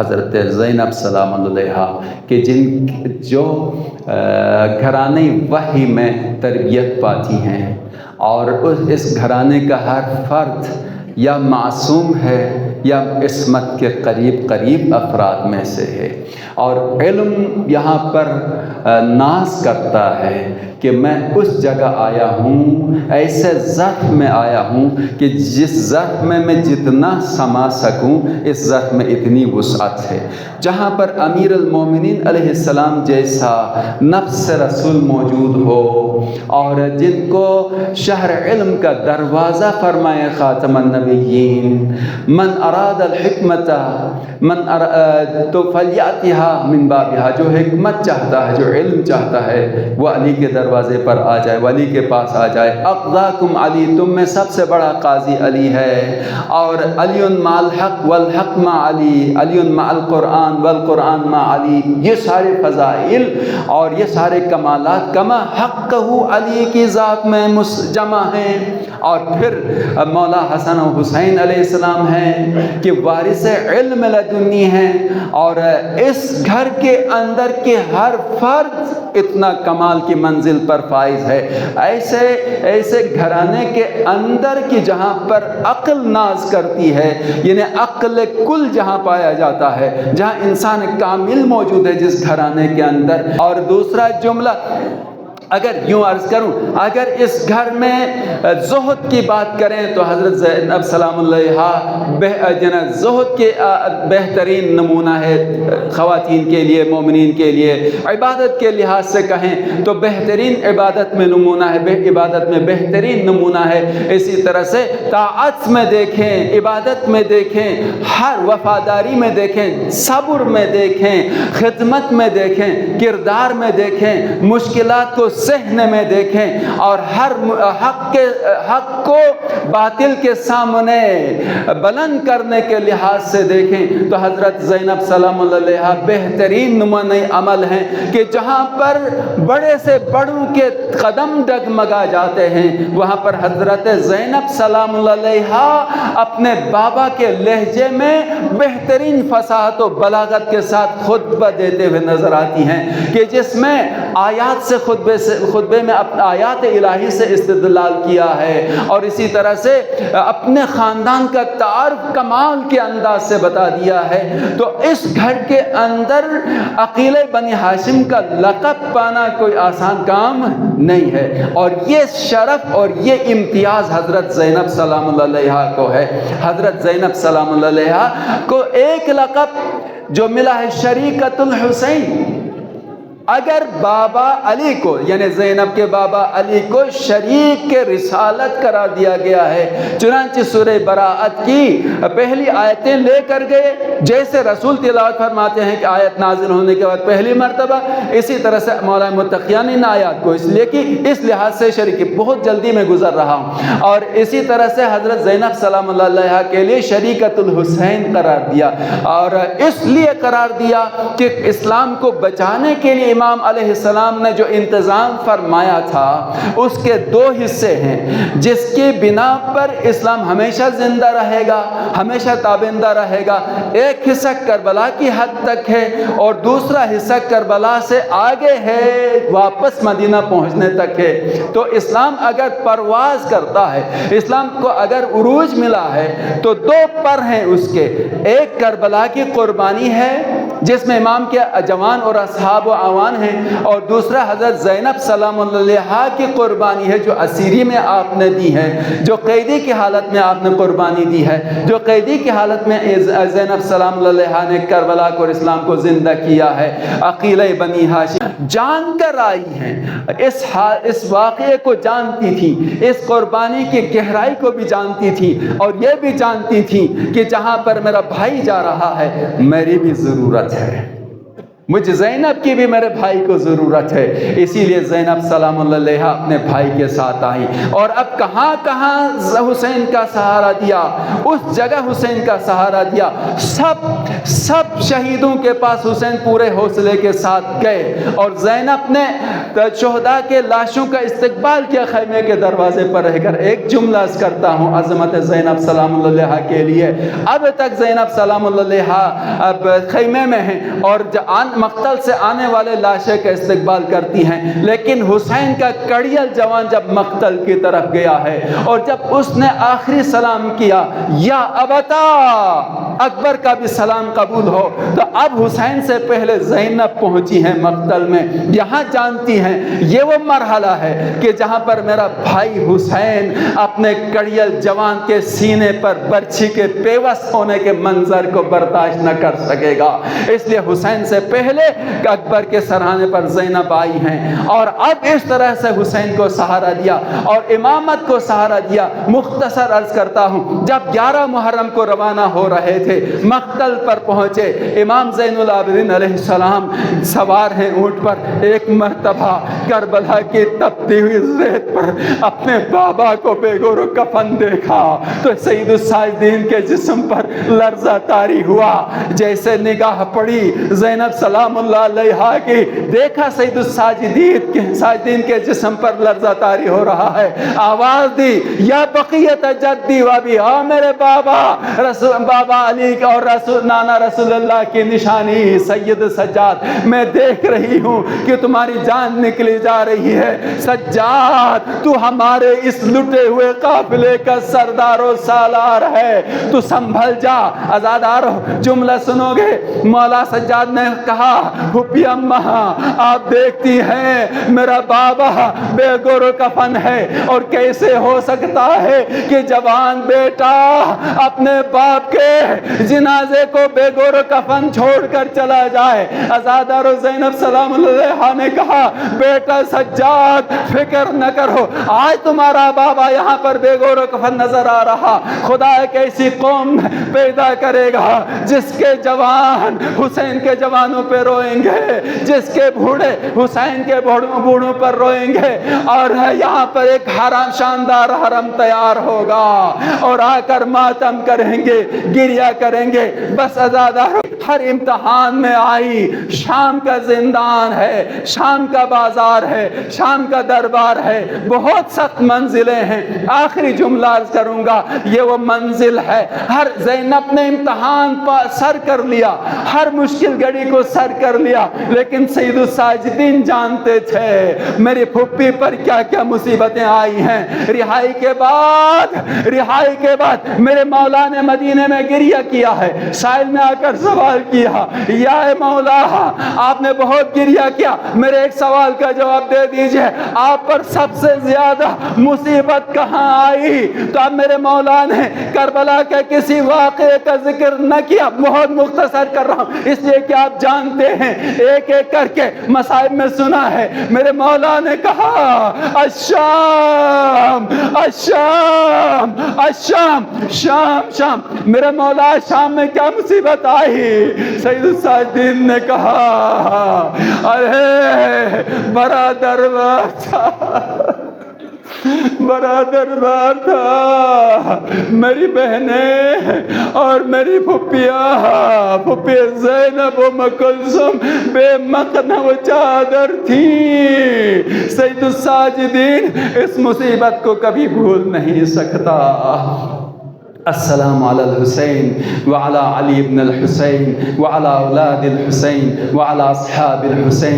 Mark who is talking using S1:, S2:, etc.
S1: حضرت زینب سلام اللہ علیہا کہ جو گھرانے وحی میں تربیت پاتی ہیں، اور اس گھرانے کا ہر فرد یا معصوم ہے یا عصمت کے قریب افراد میں سے ہے، اور علم یہاں پر ناز کرتا ہے کہ میں اس جگہ آیا ہوں، ایسے ظرف میں آیا ہوں کہ جس ظرف میں میں جتنا سما سکوں اس ظرف میں اتنی وسعت ہے۔ جہاں پر امیر المومنین علیہ السلام جیسا نفس رسول موجود ہو، اور جن کو شہر علم کا دروازہ فرمائے خاتم النبیین، من اراد الحکمت تو فلیاتھا من بابھا، جو حکمت چاہتا ہے، جو علم چاہتا ہے، وہ علی کے دروازے پر آ جائے، ولی کے پاس آ جائے۔ اقضاکم علی، تم میں سب سے بڑا قاضی علی ہے، اور علی مع الحق والحق مع علی، علی مع القرآن والقرآن مع علی، یہ سارے فضائل اور یہ سارے کمالات کما حقہ علی کی ذات میں جمع ہیں۔ اور پھر مولا حسن و حسین علیہ السلام ہیں کہ وارث علم لدنی ہیں، اور اس گھر کے اندر کے ہر فرد اتنا کمال کی منزل پر فائز ہے۔ ایسے گھرانے کے اندر کی جہاں پر عقل ناز کرتی ہے، یعنی عقل کل جہاں پایا جاتا ہے، جہاں انسان کامل موجود ہے جس گھرانے کے اندر۔ اور دوسرا جملہ اگر یوں عرض کروں، اگر اس گھر میں زہد کی بات کریں تو حضرت زینب سلام اللہ علیہا زہد کے بہترین نمونہ ہے خواتین کے لیے، مومنین کے لیے۔ عبادت کے لحاظ سے کہیں تو بہترین عبادت میں نمونہ ہے، عبادت میں بہترین نمونہ ہے۔ اسی طرح سے طاعت میں دیکھیں، عبادت میں دیکھیں، ہر وفاداری میں دیکھیں، صبر میں دیکھیں، خدمت میں دیکھیں، کردار میں دیکھیں، مشکلات کو سہنے میں دیکھیں، اور ہر حق کو باطل کے سامنے بلند کرنے کے لحاظ سے دیکھیں تو حضرت زینب سلام اللہ علیہا بہترین نمونہ عمل ہیں کہ جہاں پر بڑے سے بڑوں کے قدم ڈگمگا جاتے ہیں، وہاں پر حضرت زینب سلام اللہ علیہا اپنے بابا کے لہجے میں بہترین فصاحت و بلاغت کے ساتھ خطبہ دیتے ہوئے نظر آتی ہیں، کہ جس میں آیات سے خطبے میں آیات الہی سے استدلال کیا ہے، اور اسی طرح سے اپنے خاندان کا تعارف کمال کے انداز سے بتا دیا ہے۔ تو اس گھر کے اندر عقیل بنی ہاشم کا لقب پانا کوئی آسان کام نہیں ہے، اور یہ شرف اور یہ امتیاز حضرت زینب سلام اللہ علیہا کو ہے۔ حضرت زینب سلام اللہ علیہا کو ایک لقب جو ملا ہے شریکۃ الحسین۔ اگر بابا علی کو، یعنی زینب کے بابا علی کو شریک کے رسالت قرار دیا گیا ہے، چنانچہ سورہ براءت کی پہلی آیتیں لے کر گئے، جیسے رسول تلاوت فرماتے ہیں کہ آیت نازل ہونے کے بعد پہلی مرتبہ، اسی طرح سے مولا متقیان ان آیات کو اس لیے کہ اس لحاظ سے شریک، بہت جلدی میں گزر رہا ہوں، اور اسی طرح سے حضرت زینب سلام اللہ علیہا کے لیے شریکۃ الحسین قرار دیا، اور اس لیے قرار دیا کہ اسلام کو بچانے کے لیے امام علیہ السلام نے جو انتظام فرمایا تھا اس کے دو حصے ہیں، جس کی بنا پر اسلام ہمیشہ زندہ رہے گا، ہمیشہ تابندہ رہے گا۔ ایک حصہ کربلا کی حد تک ہے، اور دوسرا حصہ کربلا سے آگے ہے، واپس مدینہ پہنچنے تک ہے۔ تو اسلام اگر پرواز کرتا ہے، اسلام کو اگر عروج ملا ہے تو دو پر ہیں اس کے، ایک کربلا کی قربانی ہے جس میں امام کے جوان اور اصحاب و اعوان ہیں، اور دوسرا حضرت زینب سلام اللہ علیہا کی قربانی ہے جو اسیری میں آپ نے دی ہے، جو قیدی کی حالت میں آپ نے قربانی دی ہے، جو قیدی کی حالت میں زینب سلام اللہ علیہا نے کربلا کو اور اسلام کو زندہ کیا ہے۔ عقیلہ بنی ہاشم جان کر آئی ہیں، اس واقعے کو جانتی تھی، اس قربانی کی گہرائی کو بھی جانتی تھی، اور یہ بھی جانتی تھی کہ جہاں پر میرا بھائی جا رہا ہے میری بھی ضرورت ہے، مجھ زینب کی بھی میرے بھائی کو ضرورت ہے۔ اسی لیے زینب سلام اللہ علیہا اپنے بھائی کے ساتھ آئی، اور اب کہاں کہاں حسین کا سہارا دیا، اس جگہ حسین کا سہارا دیا، سب شہیدوں کے پاس حسین پورے حوصلے کے ساتھ گئے، اور زینب نے تو شہداء کے لاشوں کا استقبال کیا خیمے کے دروازے پر رہ کر. ایک جملہ عرض کرتا ہوں عظمت زینب سلام اللہ علیہا کے لیے. اب تک زینب سلام اللہ علیہا اب خیمے میں ہیں اور مقتل سے آنے والے لاشیں کا استقبال کرتی ہیں، لیکن حسین کا کڑیل جوان جب مقتل کی طرف گیا ہے اور جب اس نے آخری سلام کیا یا ابتا، اکبر کا بھی سلام قبول ہو، تو اب حسین سے پہلے زینب پہنچی ہیں مقتل میں. یہاں جانتی ہیں یہ وہ مرحلہ ہے کہ جہاں پر میرا بھائی حسین اپنے کڑیل جوان کے سینے پر برچھی کے پیوست ہونے کے منظر کو برداشت نہ کر سکے گا. اس لیے حسین سے پہلے اکبر کے سرہانے پر زینب آئی ہیں اور اب اس طرح سے حسین کو سہارا دیا اور امامت کو سہارا دیا. مختصر عرض کرتا ہوں، جب 11 محرم کو روانہ ہو رہے تھے، مقتل پر پہنچے، امام زین العابدین علیہ السلام سوار ہیں اونٹ پر. ایک مرتبہ کربلا کی تپتی ہوئی ریت پر اپنے بابا کو بے گور و کفن دیکھا تو سید الساجدین کے جسم پر لرزہ طاری ہوا. جیسے نگاہ پڑی زینب سلام اللہ علیہا کی، دیکھا سید الساجدین کے جسم پر لرزہ طاری ہو رہا ہے. آواز دی، یا بقیت جدی وابی، آ میرے بابا علی اور نانا رسول اللہ کی نشانی سید سجاد، میں دیکھ رہی ہوں کہ تمہاری جان نکلی جا رہی ہے. سجاد، تو ہمارے اس لٹے ہوئے قافلے کا سردار و سالار ہے، تو سنبھل جا. ازادارو جملہ سنو گے. مولا سجاد نے کہا، پھپھی اماں آپ دیکھتی ہیں میرا بابا بے گور و کفن ہے، اور کیسے ہو سکتا ہے کہ جوان بیٹا اپنے باپ کے جنازے کو بے گور و کفن چھوڑ کر چلا جائے. ازادارو زینب سلام اللہ علیہا نے کہا، بیٹا سجاد فکر نہ کرو، آج تمہارا بابا یہاں پر بے گور و کفن نظر آ رہا. خدا ایک ایسی قوم پیدا کرے گا جس کے جوان حسین کے جوانوں پہ روئیں گے، جس کے بوڑھے حسین کے بوڑھوں پر روئیں گے، اور یہاں پر ایک حرم شاندار حرم تیار ہوگا اور آ کر ماتم کریں گے، گریہ کریں گے. بس ازادارو ہر امتحان میں آئی. شام کا زندان ہے، شام کا بازار ہے، شام کا دربار ہے، بہت سخت منزلیں ہیں. آخری جملہ عرض کروں گا، یہ وہ منزل ہے. ہر زینب نے امتحان سر کر لیا، ہر مشکل گھڑی کو سر کر لیا، لیکن سید الساجدین جانتے تھے میری پھپھی پر کیا کیا مصیبتیں آئی ہیں. رہائی کے بعد میرے مولا نے مدینے میں گریہ کیا ہے. سائل نے آ کر سوال کیا، یا مولا آپ نے بہت گریہ کیا، میرے ایک سوال کا جواب دے دیجئے، آپ پر سب سے زیادہ مصیبت کہاں آئی؟ تو اب میرے مولا نے کربلا کے کسی واقعے کا ذکر نہ کیا. بہت مختصر کر رہا ہوں اس لیے کہ آپ جانتے ہیں، ایک ایک کر کے مصائب میں سنا ہے. میرے مولا نے کہا، الشام الشام الشام شام شام. میرے مولا شام میں کیا مصیبت آئی؟ سید الساجدین نے کہا، ارے بڑا دربار تھا، میری بہنیں اور میری پھپھی زینب و ام کلثوم بے مقنع و چادر تھی. سید الساجدین اس مصیبت کو کبھی بھول نہیں سکتا. السلام علی الحسین وعلی علی ابن الحسین وعلی اولاد الحسین وعلی اصحاب الحسین.